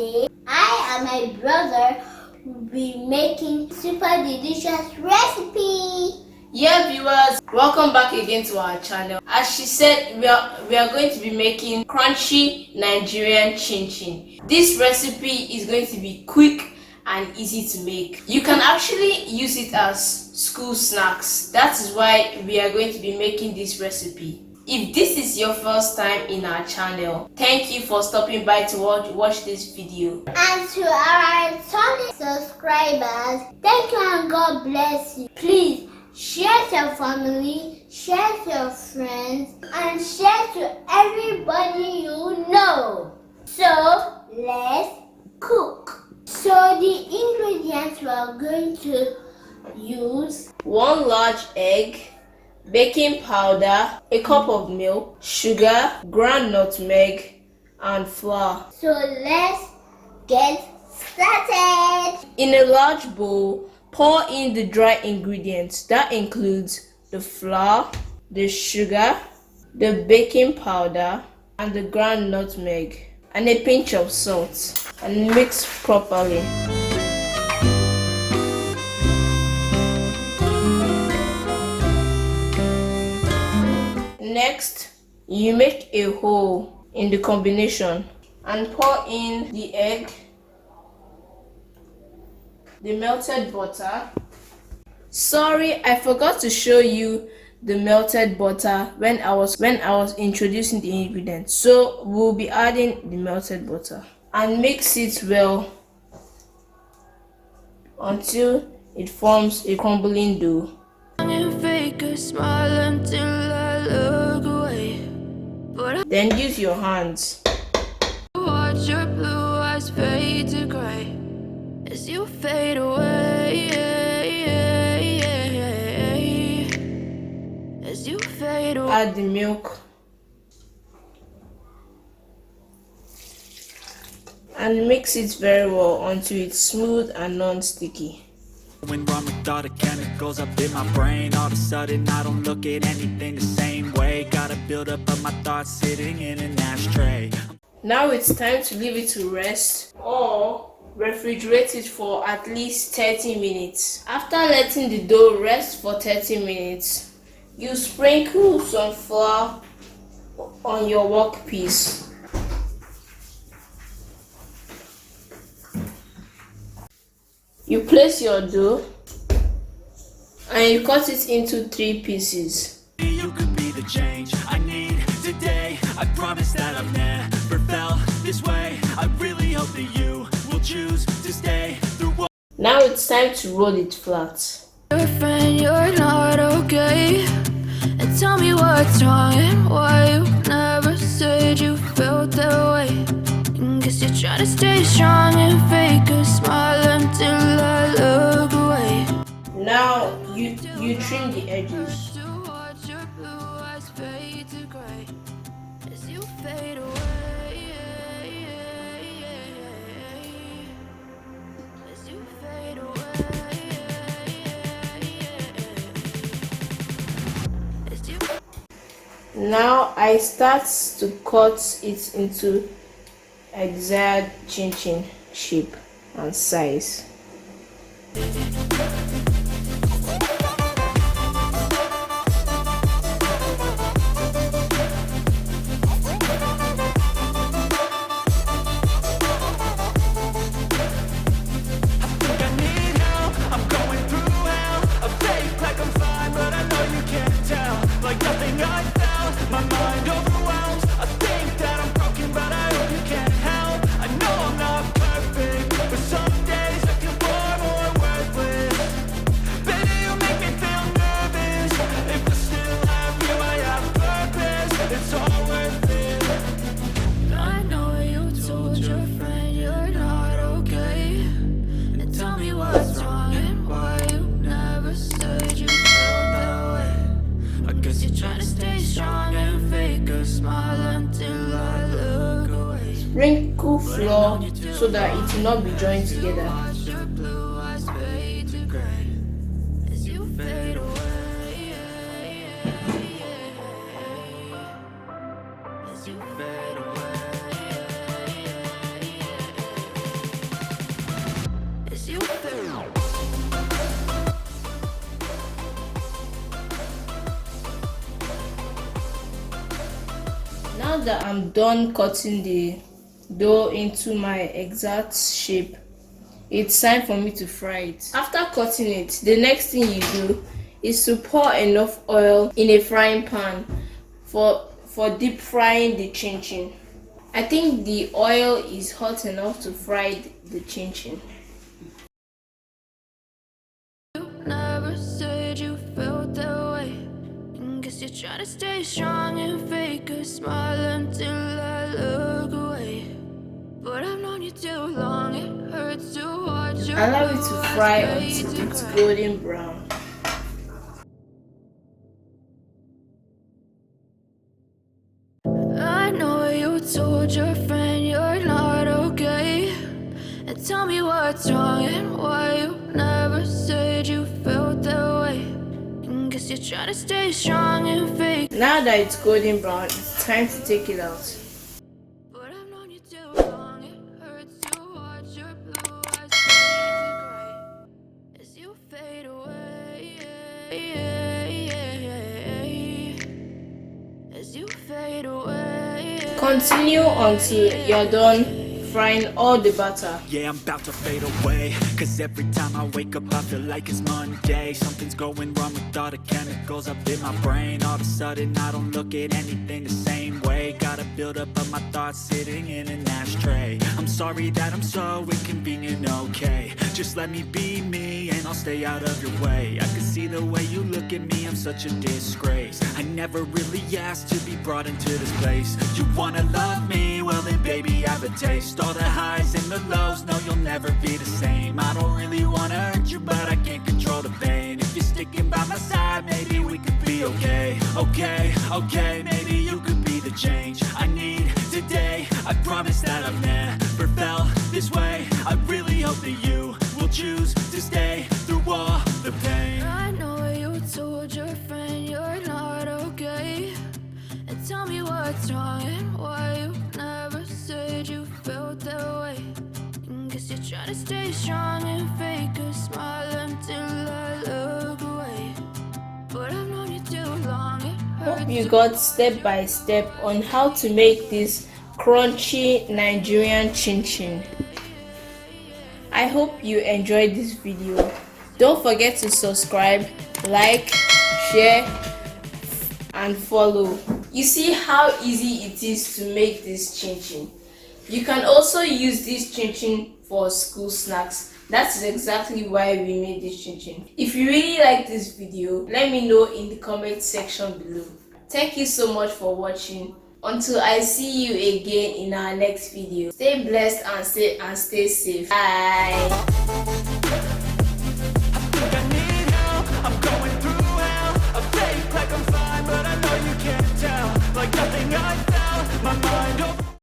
Today, I and my brother will be making super delicious recipe. Yeah, viewers, welcome back again to our channel. As she said, we are going to be making crunchy Nigerian chin chin. This recipe is going to be quick and easy to make. You can actually use it as school snacks. That is why we are going to be making this recipe. If this is your first time in our channel, thank you for stopping by to watch this video. And to our solid subscribers, thank you and God bless you. Please share to your family, share to your friends, and share to everybody you know. So let's cook. So the ingredients we are going to use: 1 large egg, baking powder, a cup of milk, sugar, ground nutmeg, and flour. So let's get started. In a large bowl, pour in the dry ingredients. That includes the flour, the sugar, the baking powder, and the ground nutmeg, and a pinch of salt, and mix properly. Next, you make a hole in the combination and pour in the egg, the melted butter. Sorry, I forgot to show you the melted butter when I was introducing the ingredients. So we'll be adding the melted butter and mix it well until it forms a crumbling dough. Then use your hands. Watch your blue eyes fade to gray as you fade away. As you fade away. Add the milk and mix it very well until it's smooth and non-sticky. When run with all the chemicals up in my brain, all of a sudden I don't look at anything the same way. Gotta build up of my thoughts sitting in an ashtray. Now it's time to leave it to rest or refrigerate it for at least 30 minutes. After letting the dough rest for 30 minutes, you sprinkle some flour on your workpiece. You place your dough and you cut it into 3 pieces. You could be the change I need today. I promise that I've never felt this way. I really hope that you will choose to stay through. Now it's time to roll it flat. Your friend, you're not okay. And tell me what's wrong and why you never said you felt that way. Guess you're trying to stay strong and fake a smile until I look away. Now you trim the edges. Watch your blue eyes fade to gray as you fade away. As you fade away. As you. Now I start to cut it into exact chin chin shape and size. Sprinkle flour so that it will not be joined together. that I'm done cutting the dough into my exact shape, it's time for me to fry it. After cutting it, the next thing you do is to pour enough oil in a frying pan for deep frying the chin chin. I think the oil is hot enough to fry the chin chin. You never said you felt that way. Guess you're trying to stay strong and fake a smile until I look away. But I've known you too long, it hurts to watch your Allow it blue to eyes fry fade until to it's gray. golden brown. I know you told your friend you're not okay. And tell me what's wrong and why you never said you felt that way. Guess you're trying to stay strong and fake. Now that it's golden brown, it's time to take it out. But I've known you too long, it hurts to watch your blue eyes fade to gray as you fade away. As you fade away. Continue until you're done frying all the batter. Yeah, I'm about to fade away, cause every time I wake up I feel like it's Monday. Something's going wrong with all the chemicals up in my brain. All of a sudden I don't look at anything the same way. Gotta build up of my thoughts sitting in an ashtray. I'm sorry that I'm so inconvenient, okay. Just let me be me and I'll stay out of your way. I can see the way you look at me, I'm such a disgrace. I never really asked to be brought into this place. You wanna love me? Well then baby, have a taste. All the highs and the lows, no you'll never be the same. I don't really wanna hurt you, but I can't control the pain. If you're sticking by my side, maybe we could be okay. Okay, maybe you could be the change I need today. I promise that I've never felt this way. I really hope that you will choose to stay through all the pain. I know you told your friend you're not okay. And tell me what's wrong and why you never said you felt that way. Guess you're trying to stay strong and fake a smile until I look away. But I've known you too long, it hurts. Hope you got step by step on how to make this crunchy Nigerian chin chin. I hope you enjoyed this video. Don't forget to subscribe, like, share and follow. You see how easy it is to make this chin chin. You can also use this chin chin for school snacks. That is exactly why we made this chin chin. If you really like this video, let me know in the comment section below. Thank you so much for watching. Until I see you again in our next video. Stay blessed and stay safe. Bye. I think I need help, I'm going through hell. I fake like I'm fine, but I know you can't tell. Like nothing I felt, my mind over